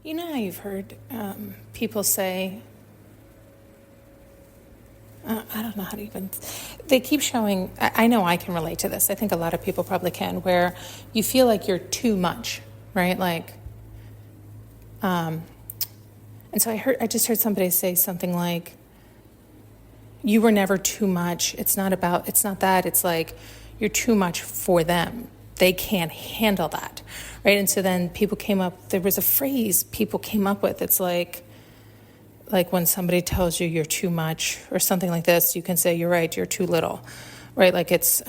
You know how you've heard people say, I don't know how to even, they keep showing, I know I can relate to this. I think a lot of people probably can, where you feel like you're too much, right? Like, and so I just heard somebody say something like, you were never too much. It's not that. It's like, you're too much for them. They can't handle that, right? And so then there was a phrase people came up with. It's like when somebody tells you you're too much or something like this, you can say, you're right, you're too little, right? Like it's,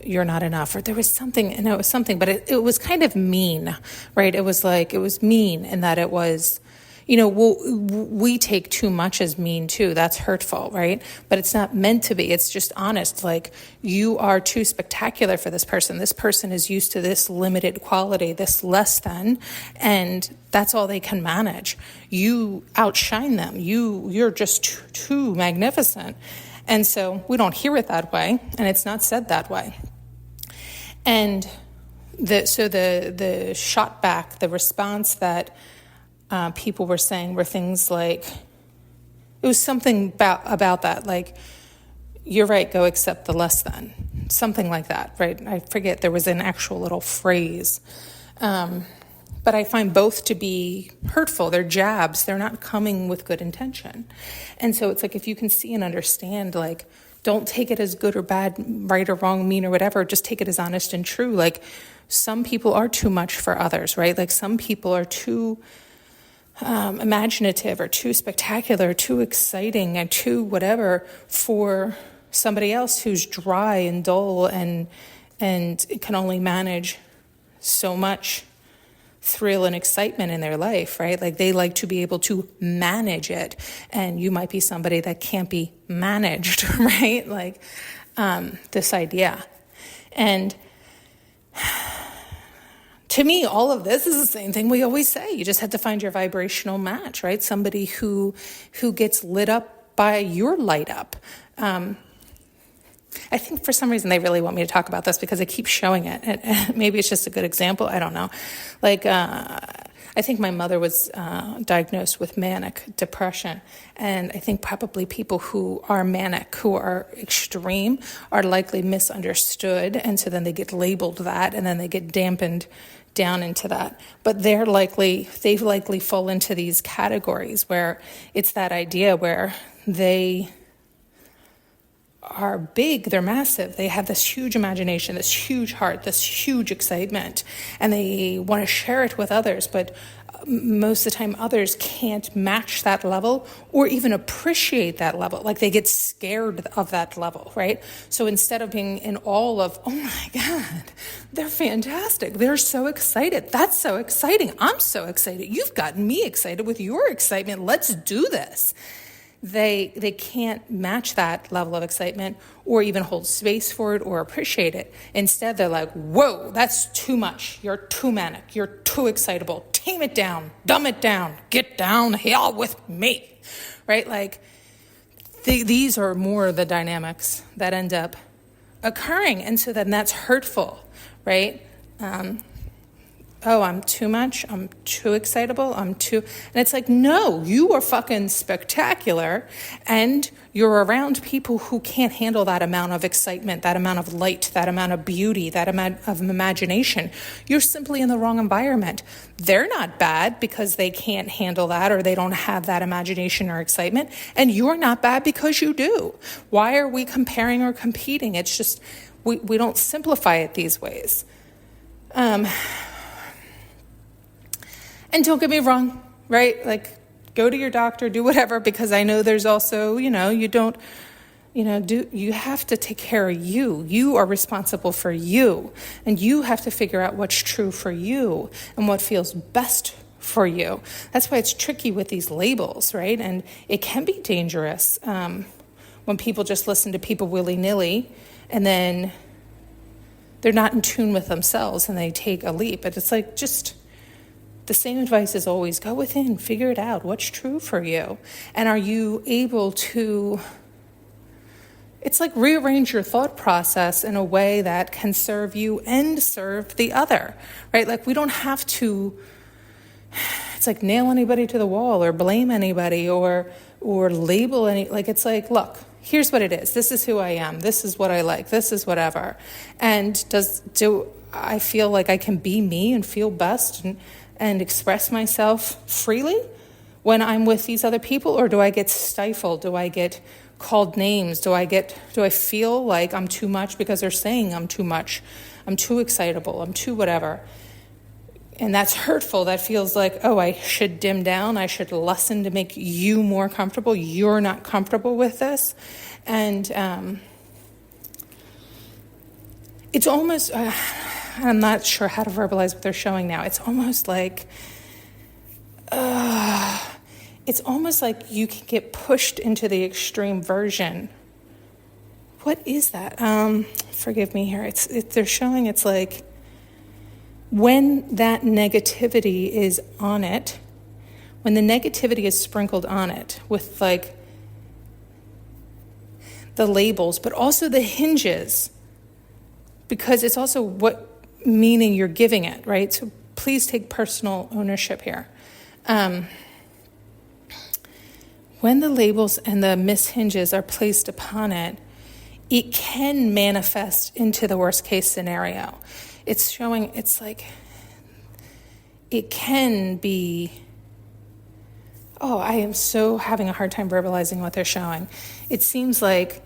you're not enough. Or there was something, and it was something, but it was kind of mean, right? It was mean in that it was, we take too much as mean too. That's hurtful, right? But it's not meant to be. It's just honest. Like, you are too spectacular for this person. This person is used to this limited quality, this less than, and that's all they can manage. You outshine them. You're just too magnificent. And so we don't hear it that way, and it's not said that way. And the shot back, the response that people were saying were things like, it was something about that, like, you're right, go accept the less than, something like that, right? I forget, there was an actual little phrase. But I find both to be hurtful. They're jabs. They're not coming with good intention. And so it's like, if you can see and understand, like, don't take it as good or bad, right or wrong, mean or whatever. Just take it as honest and true. Like, some people are too much for others, right? Like, some people are too imaginative or too spectacular, or too exciting, and too whatever for somebody else who's dry and dull and can only manage so much thrill and excitement in their life, right? Like, they like to be able to manage it, and you might be somebody that can't be managed, right? Like, this idea. And to me, all of this is the same thing we always say. You just have to find your vibrational match, right? Somebody who gets lit up by your light up. I think for some reason they really want me to talk about this because I keep showing it. And maybe it's just a good example. I don't know. Like, I think my mother was diagnosed with manic depression. And I think probably people who are manic, who are extreme, are likely misunderstood. And so then they get labeled that, and then they get dampened down into that. But they likely fall into these categories where it's that idea where they are big, they're massive, they have this huge imagination, this huge heart, this huge excitement, and they want to share it with others, but most of the time others can't match that level or even appreciate that level. Like, they get scared of that level, right? So instead of being in awe of, oh my God, they're fantastic, they're so excited, that's so exciting, I'm so excited, you've gotten me excited with your excitement, let's do this. They can't match that level of excitement or even hold space for it or appreciate it. Instead, they're like, whoa, that's too much. You're too manic. You're too excitable. Tame it down. Dumb it down. Get down here with me, right? Like, these are more the dynamics that end up occurring. And so then that's hurtful, right? Oh, I'm too much, I'm too excitable, and it's like, no, you are fucking spectacular, and you're around people who can't handle that amount of excitement, that amount of light, that amount of beauty, that amount of imagination. You're simply in the wrong environment. They're not bad because they can't handle that, or they don't have that imagination or excitement, and you're not bad because you do. Why are we comparing or competing? It's just, we don't simplify it these ways. And don't get me wrong, right? Like, go to your doctor, do whatever, because I know there's also, you have to take care of you. You are responsible for you. And you have to figure out what's true for you and what feels best for you. That's why it's tricky with these labels, right? And it can be dangerous when people just listen to people willy-nilly and then they're not in tune with themselves and they take a leap. But it's like, just the same advice is always, go within, figure it out, what's true for you. And are you able to, it's like rearrange your thought process in a way that can serve you and serve the other, right? Like, we don't have to it's like nail anybody to the wall or blame anybody or label any, like, it's like, look, here's what it is. This is who I am. This is what I like. This is whatever. And do I feel like I can be me and feel best and express myself freely when I'm with these other people? Or do I get stifled? Do I get called names? Do I feel like I'm too much because they're saying I'm too much? I'm too excitable. I'm too whatever. And that's hurtful. That feels like, oh, I should dim down. I should lessen to make you more comfortable. You're not comfortable with this. And it's almost, I'm not sure how to verbalize what they're showing now. It's almost like you can get pushed into the extreme version. What is that? Forgive me here. They're showing it's like, when that negativity is on it, when the negativity is sprinkled on it with like the labels, but also the hinges, because it's also what meaning you're giving it, right? So please take personal ownership here. When the labels and the mishinges are placed upon it, it can manifest into the worst case scenario. It's showing, it's like, it can be, I am so having a hard time verbalizing what they're showing. It seems like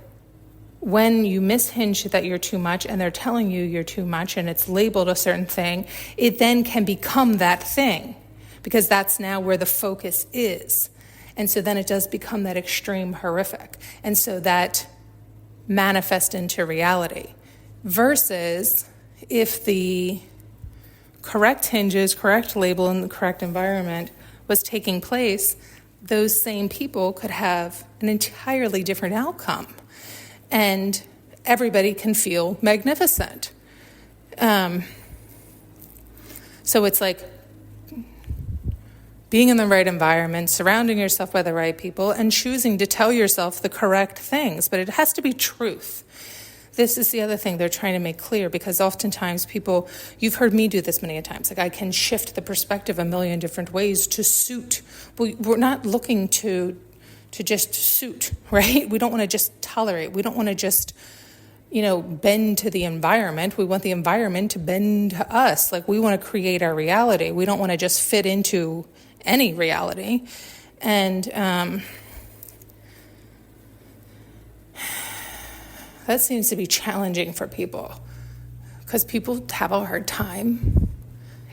when you mishinge that you're too much and they're telling you you're too much and it's labeled a certain thing, it then can become that thing because that's now where the focus is. And so then it does become that extreme horrific. And so that manifests into reality versus if the correct hinges, correct label, and the correct environment was taking place, those same people could have an entirely different outcome. And everybody can feel magnificent. So it's like being in the right environment, surrounding yourself by the right people, and choosing to tell yourself the correct things. But it has to be truth. This is the other thing they're trying to make clear, because oftentimes people, you've heard me do this many a times, like I can shift the perspective a million different ways to suit. We're not looking to just suit, right? We don't want to just tolerate. We don't want to just, bend to the environment. We want the environment to bend to us. Like we want to create our reality. We don't want to just fit into any reality. And that seems to be challenging for people because people have a hard time.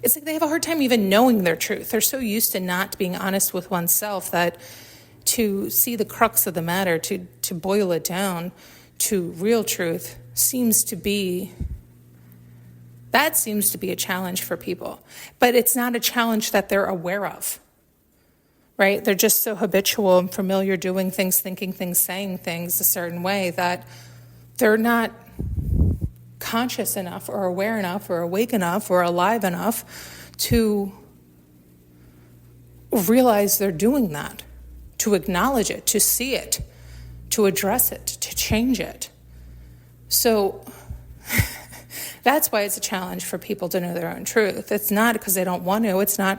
It's like they have a hard time even knowing their truth. They're so used to not being honest with oneself that to see the crux of the matter, to boil it down to real truth seems to be a challenge for people. But it's not a challenge that they're aware of, right? They're just so habitual and familiar doing things, thinking things, saying things a certain way that they're not conscious enough or aware enough or awake enough or alive enough to realize they're doing that, to acknowledge it, to see it, to address it, to change it. So that's why it's a challenge for people to know their own truth. It's not because they don't want to.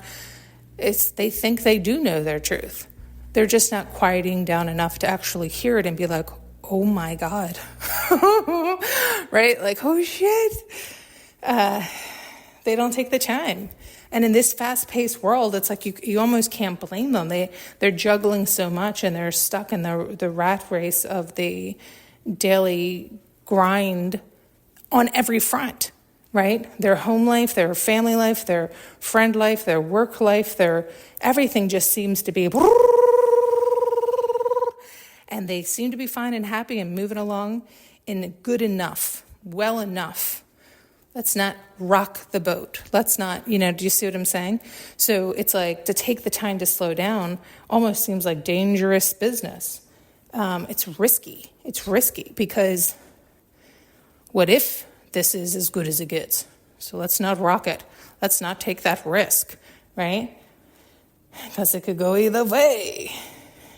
They think they do know their truth. They're just not quieting down enough to actually hear it and be like, oh my God, right? Like, oh shit. They don't take the time. And in this fast-paced world, it's like you almost can't blame them. They're juggling so much and they're stuck in the rat race of the daily grind on every front, right? Their home life, their family life, their friend life, their work life, everything just seems to be... And they seem to be fine and happy and moving along in good enough, well enough. Let's not rock the boat. Let's not, do you see what I'm saying? So it's like to take the time to slow down almost seems like dangerous business. It's risky. It's risky because what if this is as good as it gets? So let's not rock it. Let's not take that risk, right? Because it could go either way.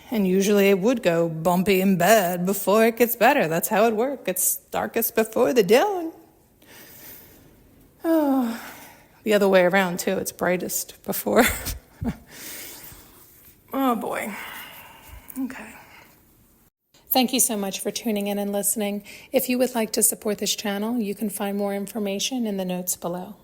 And usually it would go bumpy and bad before it gets better. That's how it works. It's darkest before the dawn. Oh, the other way around too. It's brightest before Oh boy. Okay. Thank you so much for tuning in and listening. If you would like to support this channel, you can find more information in the notes below.